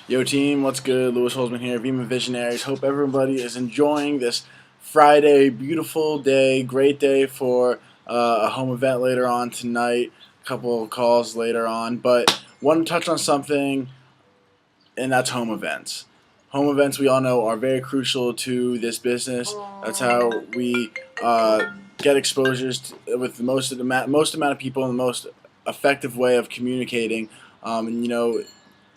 Yo team, what's good? Lewis Holzman here, Vemma Visionaries. Hope everybody is enjoying this Friday, beautiful day, great day for a home event later on tonight, a couple of calls later on, but want to touch on something, and that's home events. Home events, we all know, are very crucial to this business. That's how we get exposures with the most amount of people and the most effective way of communicating. And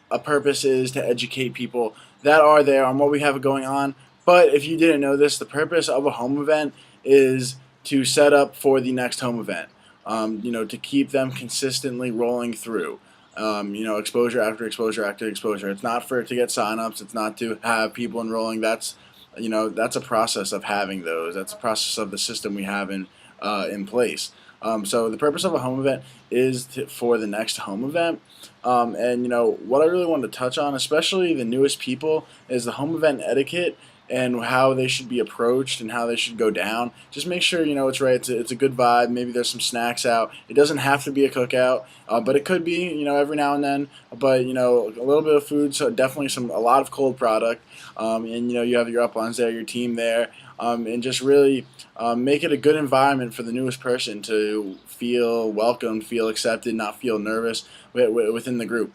a purpose is to educate people that are there on what we have going on. But if you didn't know this, the purpose of a home event is to set up for the next home event. To keep them consistently rolling through. Exposure after exposure after exposure. It's not for it to get signups. It's not to have people enrolling. That's a process of having those. That's a process of the system we have in place. So the purpose of a home event is for the next home event. And what I really wanted to touch on, especially the newest people, is the home event etiquette and how they should be approached and how they should go down. Just make sure it's right. It's a good vibe. Maybe there's some snacks out. It doesn't have to be a cookout, but it could be every now and then. But a little bit of food, so definitely a lot of cold product. And you have your uplines there, your team there, and just really make it a good environment for the newest person to feel welcomed, feel accepted, not feel nervous within the group.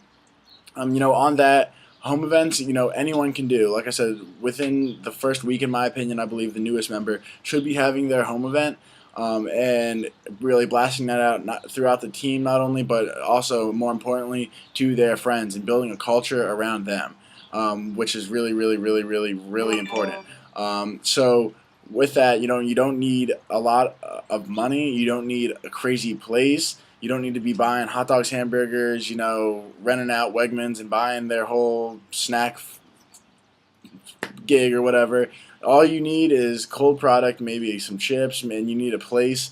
On that, home events, anyone can do. Like I said, within the first week, in my opinion, I believe the newest member should be having their home event. And really blasting that out throughout the team, not only, but also, more importantly, to their friends and building a culture around them, which is really, really, really, really, really important. So with that, you don't need a lot of money. You don't need a crazy place. You don't need to be buying hot dogs, hamburgers, renting out Wegmans and buying their whole snack gig or whatever. All you need is cold product, maybe some chips, and you need a place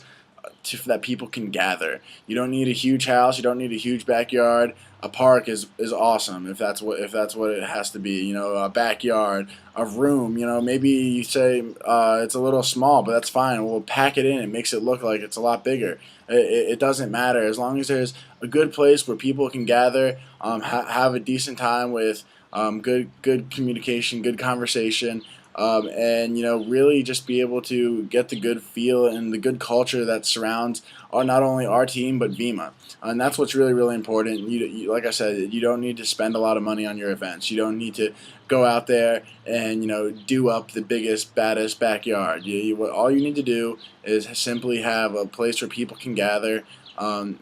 that people can gather. You don't need a huge house. You don't need a huge backyard. A park is awesome if that's what it has to be. A backyard, a room. Maybe you say it's a little small, but that's fine. We'll pack it in. It makes it look like it's a lot bigger. It doesn't matter as long as there's a good place where people can gather, have a decent time with good communication, good conversation. And really just be able to get the good feel and the good culture that surrounds not only our team but Vemma, and that's what's really, really important. Like I said, you don't need to spend a lot of money on your events. You don't need to go out there and do up the biggest, baddest backyard. All you need to do is simply have a place where people can gather. And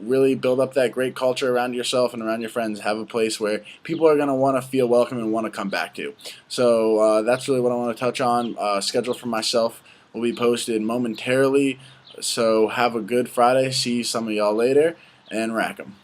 really build up that great culture around yourself and around your friends. Have a place where people are going to want to feel welcome and want to come back to. So that's really what I want to touch on. Schedule for myself will be posted momentarily. So have a good Friday. See some of y'all later, and rack 'em.